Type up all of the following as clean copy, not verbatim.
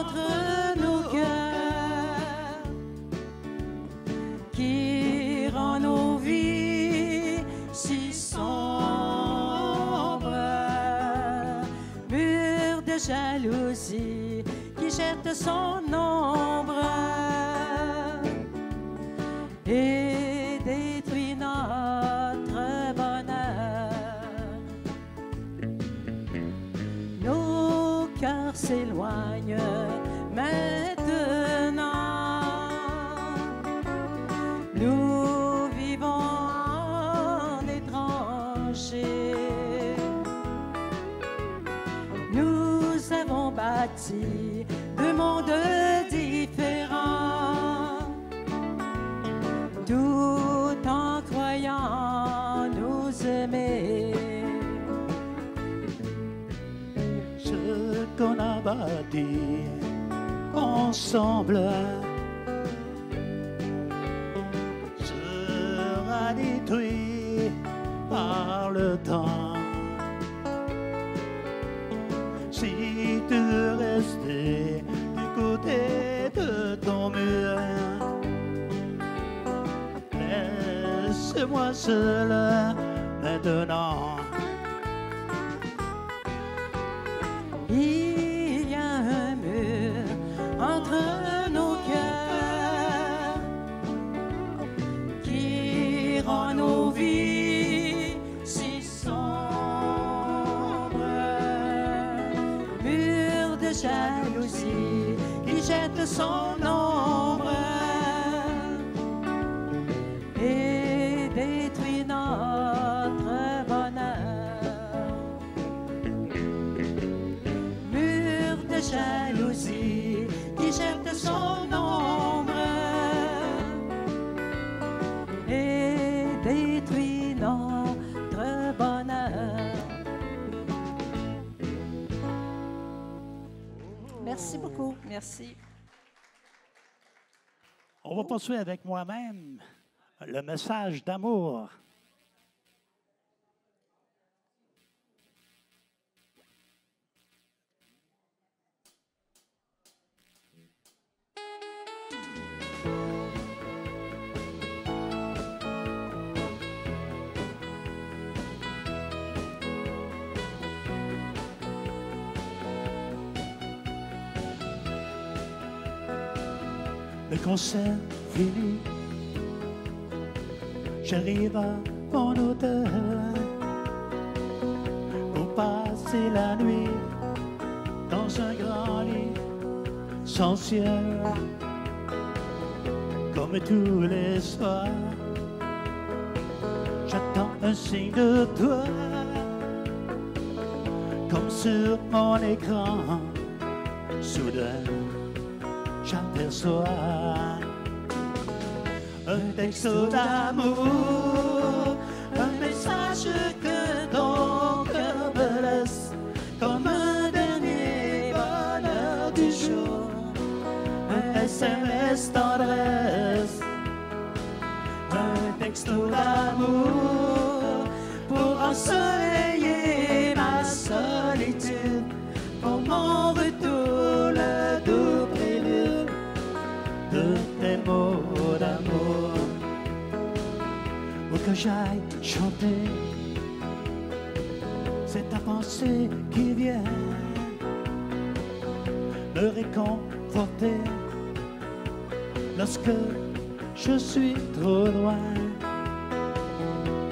entre nos cœurs qui rend nos vies si sombres. Mur de jalousie qui jette son ombre et détruit notre bonheur. Nos cœurs s'éloignent maintenant. Nous vivons en étrangers. Nous avons bâti deux mondes différents, tout en croyant nous aimer. Ce qu'on a bâti ensemble sera détruit par le temps. Si tu veux rester du côté de ton mur, laisse-moi seul maintenant. Il y a un mur entre nos cœurs qui rend nos vies si sombres. Mur de jalousie qui jette son ombre et détruit notre bonheur. Mur de jalousie qui jette son ombre et détruit notre bonheur. Merci beaucoup. Merci. On va poursuivre avec moi-même le message d'amour. Le concert fini, j'arrive à mon hôtel pour passer la nuit dans un grand lit sans ciel. Comme tous les soirs, j'attends un signe de toi, comme sur mon écran. Soudain, j'aperçois un texto d'amour, un message que ton cœur me laisse comme un dernier bonheur du jour, un SMS tendresse, un texto d'amour pour ensoleiller ma solitude, pour mon retour, le doux prélude de tes mots d'amour. Où que j'aille chanter, c'est ta pensée qui vient me réconforter lorsque je suis trop loin.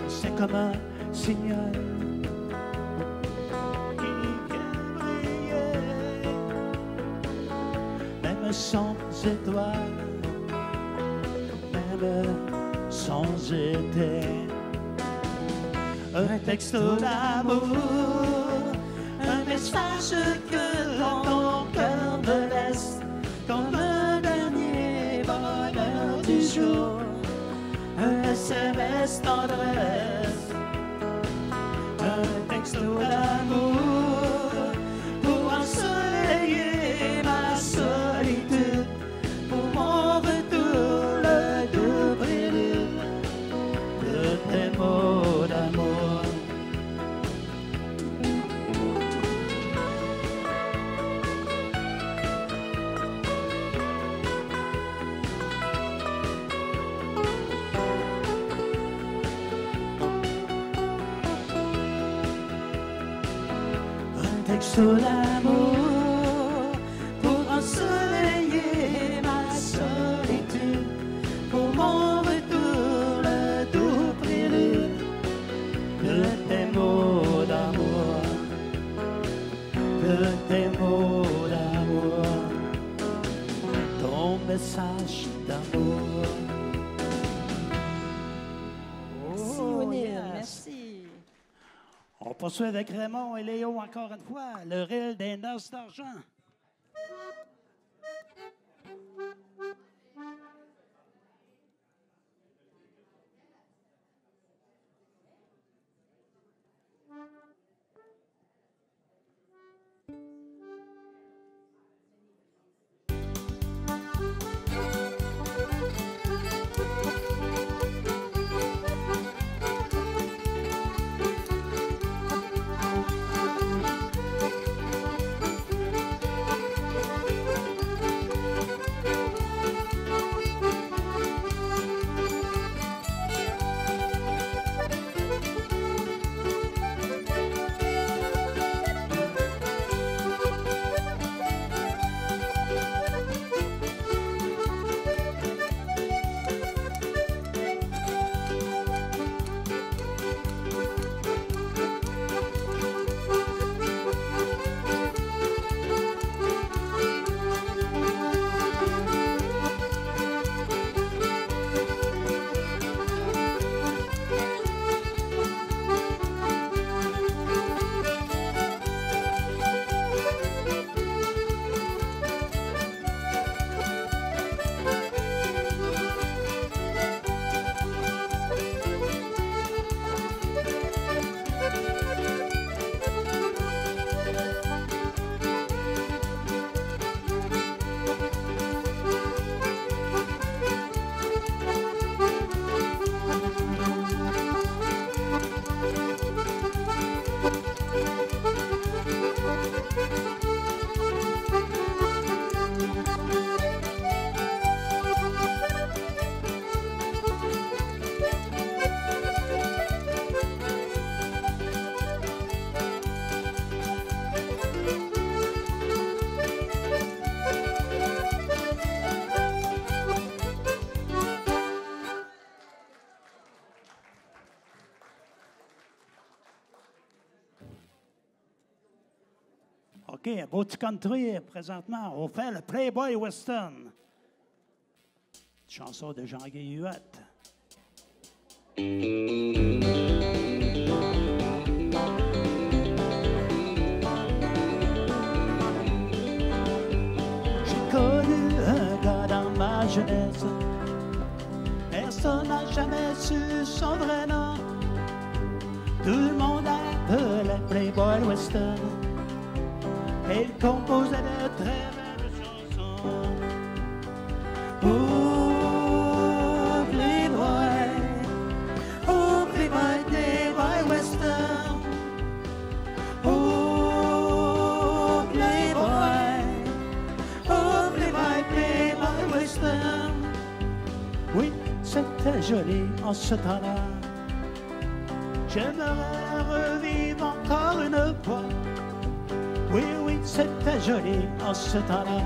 C'est comme un signal qui vient briller, même sans étoiles, même sans été. Un texto d'amour, un message que ton cœur me laisse comme un dernier bonheur du jour, un SMS tendresse, un texto d'amour pour ensoleiller ma solitude, pour mon retour, le doux prélude de tes mots d'amour. sursaut d'amour pour ensoleiller ma solitude, pour mon retour, le doux prélude de tes mots d'amour, de tes mots d'amour, ton message d'amour. Merci, O'Neill, merci. On poursuit avec Raymond et Léo encore une fois, le reel des noces d'argent. OK, un beau petit country présentement. On fait le Playboy Western. Chanson de Jean-Guy Huot. J'ai connu un gars dans ma jeunesse. Personne n'a jamais su son vrai nom. Tout le monde appelait Playboy Western. Et il composait de très belles chansons. Oh, Playboy, Playboy Western. Oh, Playboy, Playboy Western. Oui, c'était joli en ce temps-là. J'aimerais revivre encore une fois. Oui, oui, c'était joli en ce temps-là.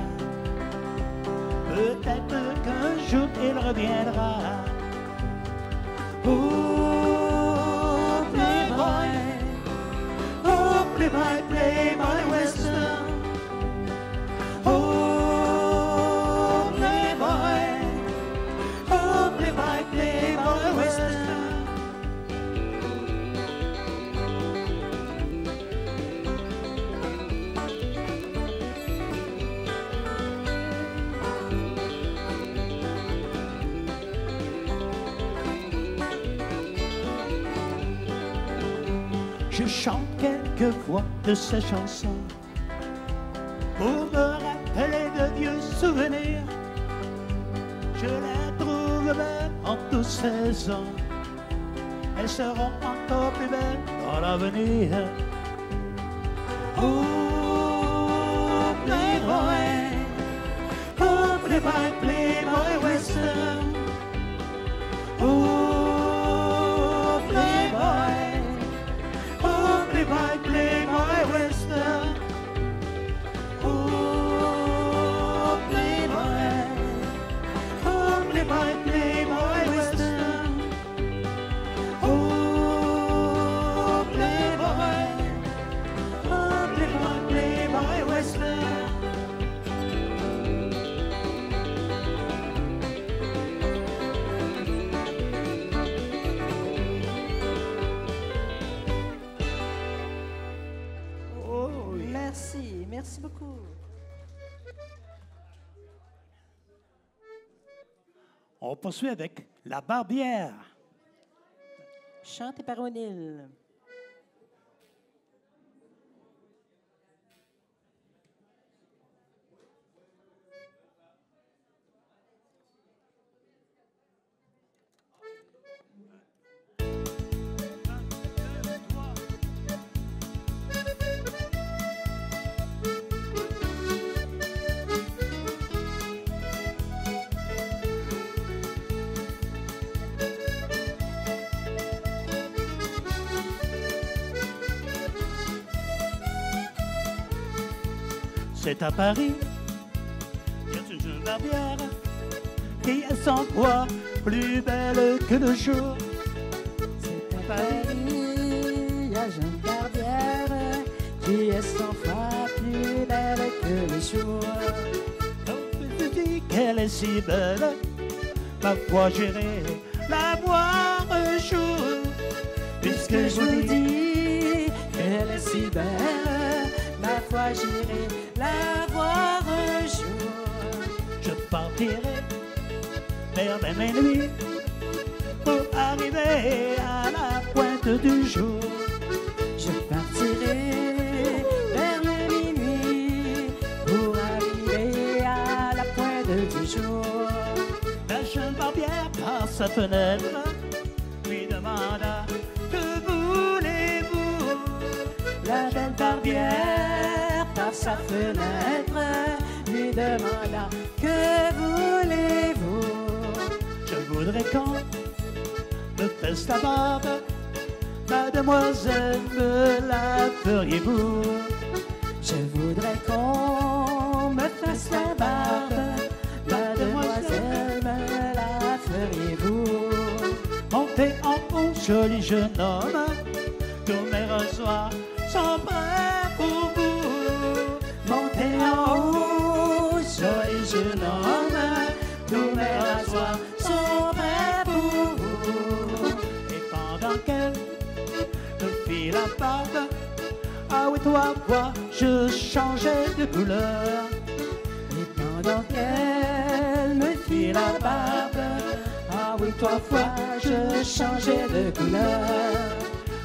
Peut-être qu'un jour il reviendra. Oh, Playboy, Playboy Western. Oh, Playboy, Playboy Western. Je chante quelquefois de ces chansons pour me rappeler de vieux souvenirs. Je les trouve belles en toutes saisons. Elles seront encore plus belles dans l'avenir. Oh, Playboy, Playboy Western. Oh, Playboy, Playboy Western. playboy, playboy western. Oh, playboy, playboy western. Oh, oui. Merci, merci beaucoup. On poursuit avec La Barbière. Chanté par O'Neill. C'est à Paris, il y a une jeune barbière qui est sans foi plus belle que le jour. C'est à Paris, la jeune barbière qui est sans foi plus belle que le jour. Je dis qu'elle est si belle, ma foi j'irai la voir un jour. Puisque je vous dis qu'elle est si belle, ma foi j'irai la voir un jour. Je partirai vers la minuit pour arriver à la pointe du jour. Je partirai vers le minuit pour arriver à la pointe du jour. La jeune barbière par sa fenêtre lui demanda: que voulez-vous? La belle barbière par sa fenêtre lui demanda: que voulez-vous? Je voudrais qu'on me fasse la barbe, mademoiselle, me la feriez-vous? Je voudrais qu'on me fasse la barbe, mademoiselle, me la feriez-vous? Montez en haut, joli jeune homme, tous mes rasoirs sont prêts pour vous. Montez en haut, joli jeune homme, tous mes rasoirs sont prêts pour vous. Et pendant qu'elle me fit la barbe, ah oui, toi, moi, je changeais de couleur. Et pendant qu'elle me fit la barbe, ah oui, trois fois je changeais de couleur.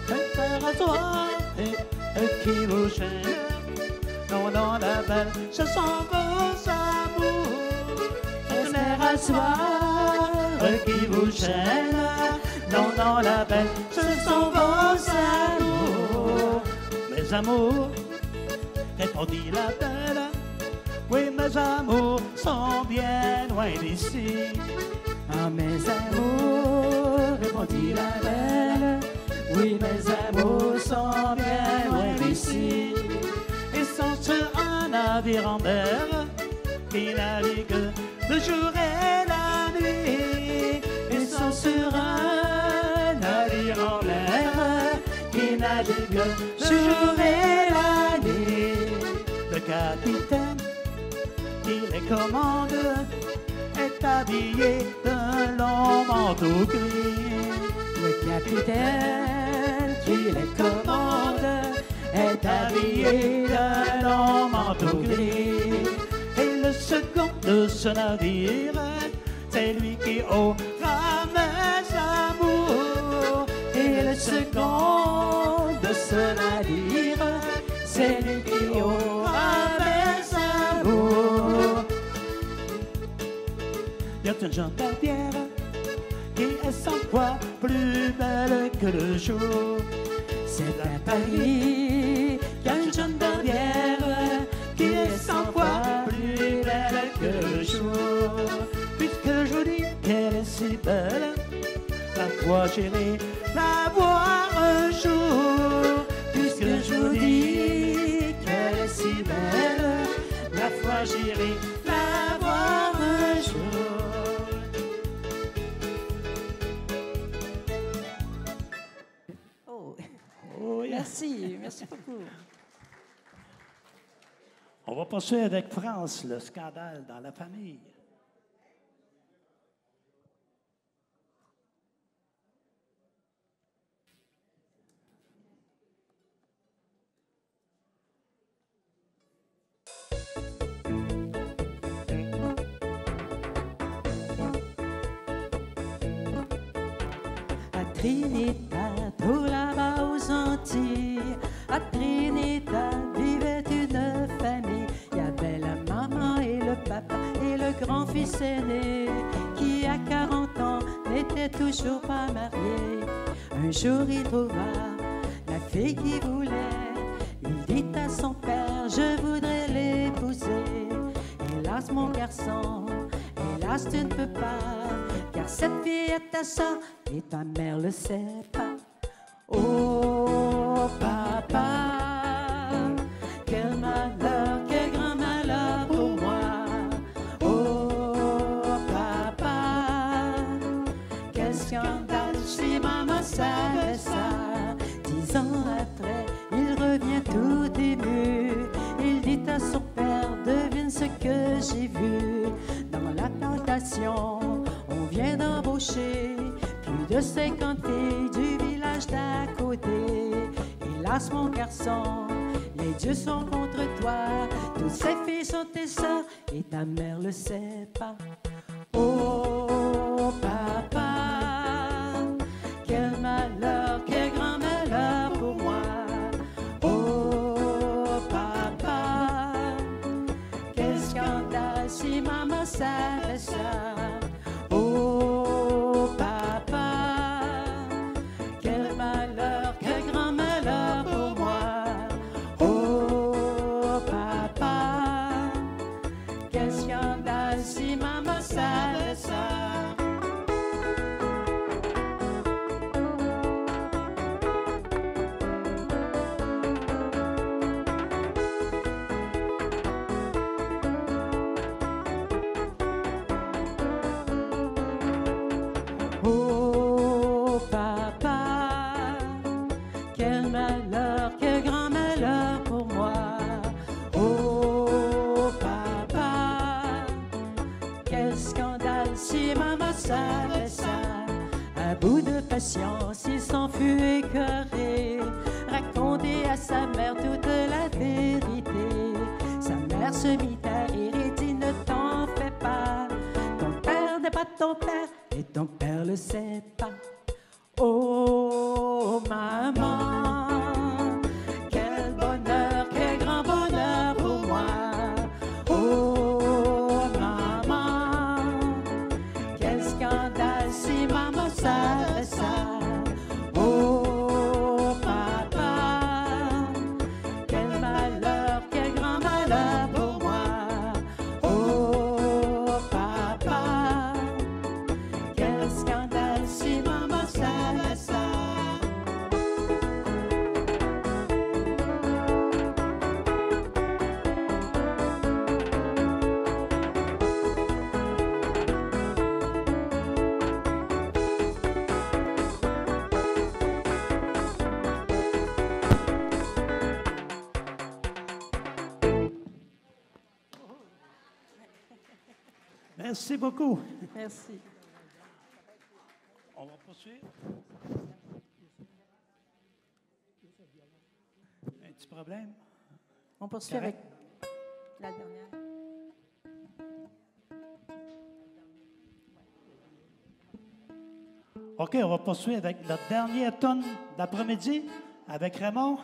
Un frère à toi qui vous gêne, non, non, la belle, ce sont vos amours. Un frère à toi qui vous gêne, non, non, la belle, ce sont vos amours. Mes amours, répondit la belle, oui, mes amours sont bien loin d'ici. Ah, mes amours, répondit la belle, oui, mes amours sont bien loin d'ici. Ils sont sur un navire en mer qui navigue le jour et la nuit. Ils sont sur un navire en mer qui navigue le jour et la nuit. Le capitaine qui les commande est habillé d'un long manteau gris. Le capitaine qui les commande est habillé d'un long manteau gris. Et le second de ce navire, c'est lui qui aura mes amours. Et le second de ce navire, c'est lui qui aura mes amours. Il y a une jeune barbière qui est sans foi plus belle que le jour. C'est à Paris qu'il y a une jeune barbière qui est sans foi plus belle que le jour. Puisque je vous dis qu'elle est si belle, la foi j'irai la voir un jour. Puisque je vous dis qu'elle est si belle, la foi j'irai la voir un jour. Merci, merci beaucoup. On va poursuivre avec France, le scandale dans la famille. Trinidad, tout là-bas aux Antilles, à Trinidad vivait une famille. Il y avait la maman et le papa et le grand-fils aîné qui à 40 ans n'était toujours pas marié. Un jour il trouva la fille qu'il voulait. Il dit à son père, je voudrais l'épouser. Hélas mon garçon, hélas tu ne peux pas, car cette fille est ta sœur et ta mère le sait pas. Oh papa, quel malheur, quel grand malheur pour moi. Oh papa, quel scandale si maman savait ça. 10 ans après, il revient tout ému. Il dit à son père, devine ce que j'ai vu. Dans la plantation, on vient d'embaucher plus de 50 filles du village d'à côté. Hélas mon garçon, les dieux sont contre toi. Toutes ces filles sont tes sœurs et ta mère le sait pas. Oh papa, quel malheur, quel grand malheur pour moi. Oh papa, quel scandale si maman savait ça. Oh papa, quel malheur, quel grand malheur pour moi. Oh papa, quel scandale si maman savait ça. Oh papa, quel malheur, quel grand malheur pour moi. Oh papa, quel scandale si maman savait ça. À bout de patience, il s'en fut écœuré, raconter à sa mère toute la vérité. Sa mère se mit à rire et dit ne t'en fais pas, ton père n'est pas ton père et ton père le sait pas. Oh maman, quel bonheur, quel grand bonheur pour moi. Oh maman, quel scandale si maman savait ça. Oh papa, quel malheur, quel grand malheur pour moi. Oh papa, quel scandale si maman savait ça. Merci beaucoup. Merci. On va poursuivre. Un petit problème? On poursuit Correct. avec la dernière. OK, on va poursuivre avec notre dernière tonne d'après-midi avec Raymond.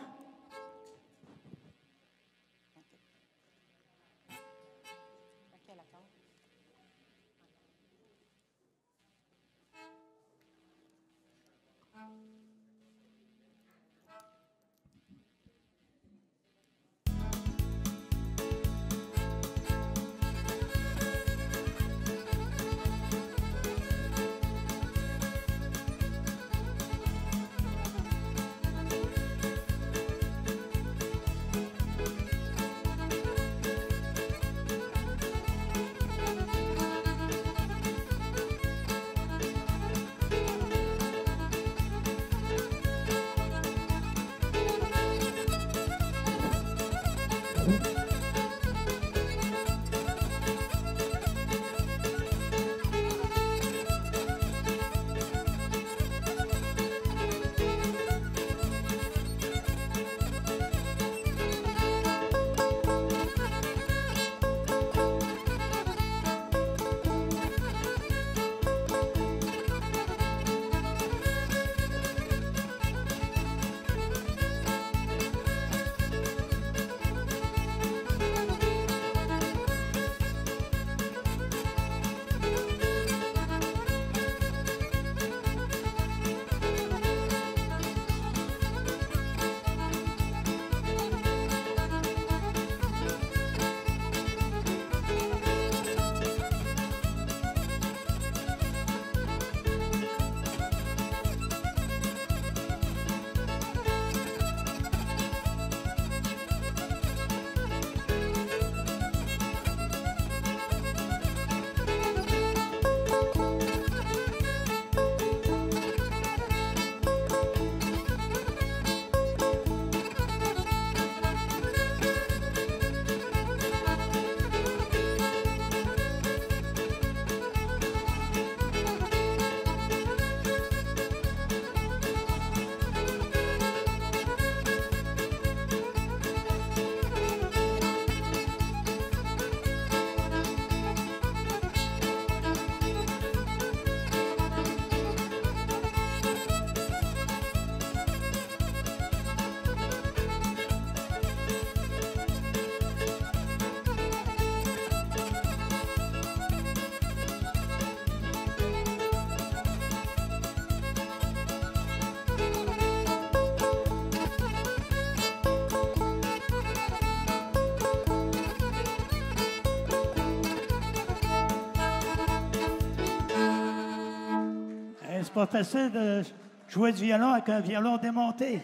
C'est pas facile de jouer du violon avec un violon démonté.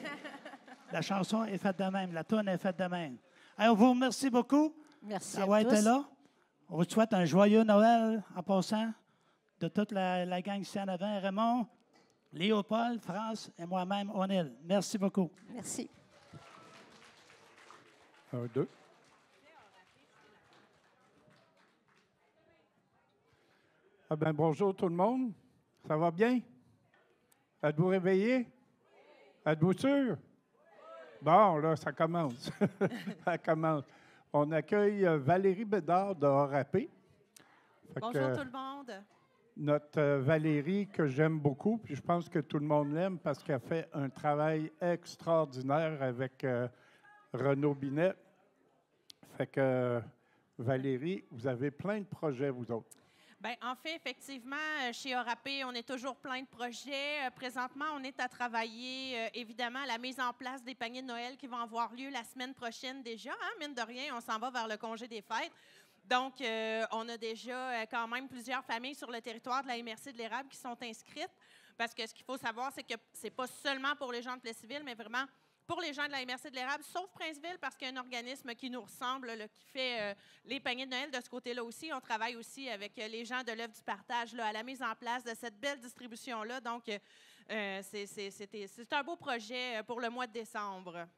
La chanson est faite de même, la tourne est faite de même. Alors, on vous remercie beaucoup Merci d'avoir été là. On vous souhaite un joyeux Noël en passant de toute la gang ici en avant. Raymond, Léopold, France et moi-même, O'Neill. Merci beaucoup. Merci. 1, 2. Ah ben, bonjour tout le monde. Ça va bien? Êtes-vous réveillés? Êtes-vous sûr? Bon, là, ça commence. Ça commence. On accueille Valérie Bédard de Orapé. Bonjour tout le monde. Notre Valérie, que j'aime beaucoup, puis je pense que tout le monde l'aime parce qu'elle fait un travail extraordinaire avec Renaud Binet. Fait que, Valérie, vous avez plein de projets, vous autres. Bien, en fait, effectivement, chez Orapé, on est toujours plein de projets. Présentement, on est à travailler, évidemment, à la mise en place des paniers de Noël qui vont avoir lieu la semaine prochaine déjà. Hein? Mine de rien, on s'en va vers le congé des fêtes. Donc, on a déjà quand même plusieurs familles sur le territoire de la MRC de l'Érable qui sont inscrites. Parce que ce qu'il faut savoir, c'est que ce n'est pas seulement pour les gens de Plessisville, mais vraiment pour les gens de la MRC de l'Érable, sauf Princeville, parce qu'il y a un organisme qui nous ressemble, là, qui fait les paniers de Noël de ce côté-là aussi. On travaille aussi avec les gens de l'œuvre du partage là, à la mise en place de cette belle distribution-là. Donc, c'est un beau projet pour le mois de décembre.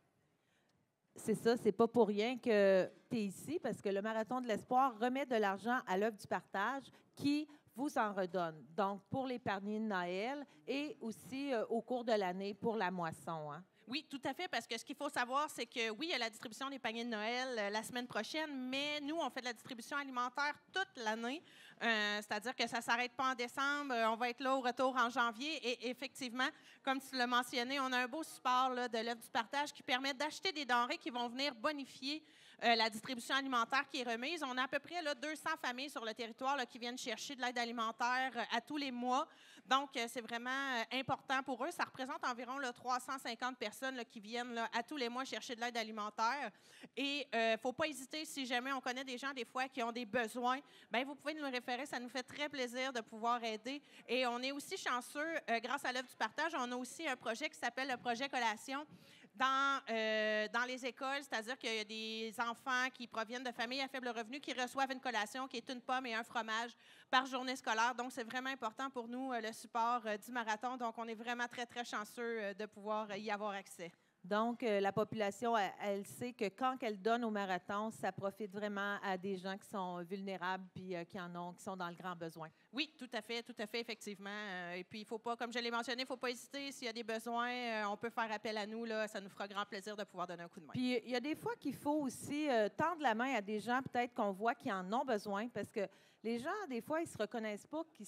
C'est ça, c'est pas pour rien que tu es ici, parce que le Marathon de l'Espoir remet de l'argent à l'œuvre du partage qui vous en redonne. Donc, pour les paniers de Noël et aussi au cours de l'année pour la moisson. Hein? Oui, tout à fait, parce que ce qu'il faut savoir, c'est que oui, il y a la distribution des paniers de Noël la semaine prochaine, mais nous, on fait de la distribution alimentaire toute l'année. C'est-à-dire que ça ne s'arrête pas en décembre. On va être là au retour en janvier. Et effectivement, comme tu l'as mentionné, on a un beau support là, de l'œuvre du partage qui permet d'acheter des denrées qui vont venir bonifier la distribution alimentaire qui est remise. On a à peu près là, 200 familles sur le territoire là, qui viennent chercher de l'aide alimentaire à tous les mois. Donc, c'est vraiment important pour eux. Ça représente environ là, 350 personnes là, qui viennent là, à tous les mois chercher de l'aide alimentaire. Et il ne faut pas hésiter, si jamais on connaît des gens des fois qui ont des besoins, bien, vous pouvez nous référer. Ça nous fait très plaisir de pouvoir aider. Et on est aussi chanceux, grâce à l'œuvre du partage, on a aussi un projet qui s'appelle le projet Collation dans les écoles, c'est-à-dire qu'il y a des enfants qui proviennent de familles à faible revenu qui reçoivent une collation qui est une pomme et un fromage par journée scolaire. Donc, c'est vraiment important pour nous, le support du marathon. Donc, on est vraiment très, très chanceux de pouvoir y avoir accès. Donc, la population, elle sait que quand elle donne au marathon, ça profite vraiment à des gens qui sont vulnérables puis qui sont dans le grand besoin. Oui, tout à fait, effectivement. Et puis, il faut pas, comme je l'ai mentionné, il ne faut pas hésiter. S'il y a des besoins, on peut faire appel à nous. Là, ça nous fera grand plaisir de pouvoir donner un coup de main. Puis, il y a des fois qu'il faut aussi tendre la main à des gens, peut-être qu'on voit qui en ont besoin, parce que les gens, des fois, ils ne se reconnaissent pas que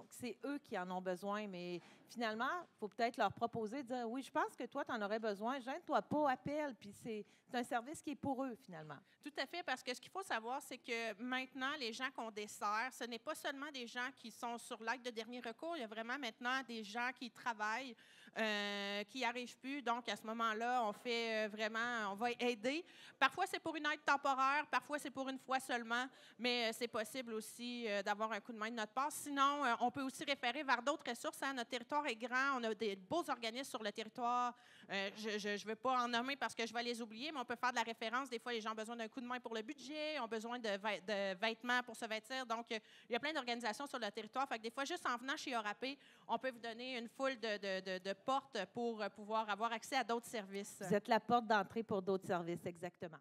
c'est eux qui en ont besoin, mais finalement, il faut peut-être leur proposer, dire, oui, je pense que toi, tu en aurais besoin, gêne-toi pas, appelle, puis c'est un service qui est pour eux, finalement. Tout à fait, parce que ce qu'il faut savoir, c'est que maintenant, les gens qu'on dessert, ce n'est pas seulement des gens qui sont sur l'aide de dernier recours, il y a vraiment maintenant des gens qui travaillent, qui n'y arrivent plus. Donc, à ce moment-là, on fait vraiment, on va aider. Parfois, c'est pour une aide temporaire, parfois, c'est pour une fois seulement, mais c'est possible aussi d'avoir un coup de main de notre part. Sinon, on peut aussi référer vers d'autres ressources. Hein. Notre territoire est grand, on a des beaux organismes sur le territoire. Je ne veux pas en nommer parce que je vais les oublier, mais on peut faire de la référence. Des fois, les gens ont besoin d'un coup de main pour le budget, ont besoin de vêtements pour se vêtir. Donc, il y a plein d'organisations sur le territoire. Fait que des fois, juste en venant chez ORAP, on peut vous donner une foule de portes pour pouvoir avoir accès à d'autres services. Vous êtes la porte d'entrée pour d'autres services, exactement.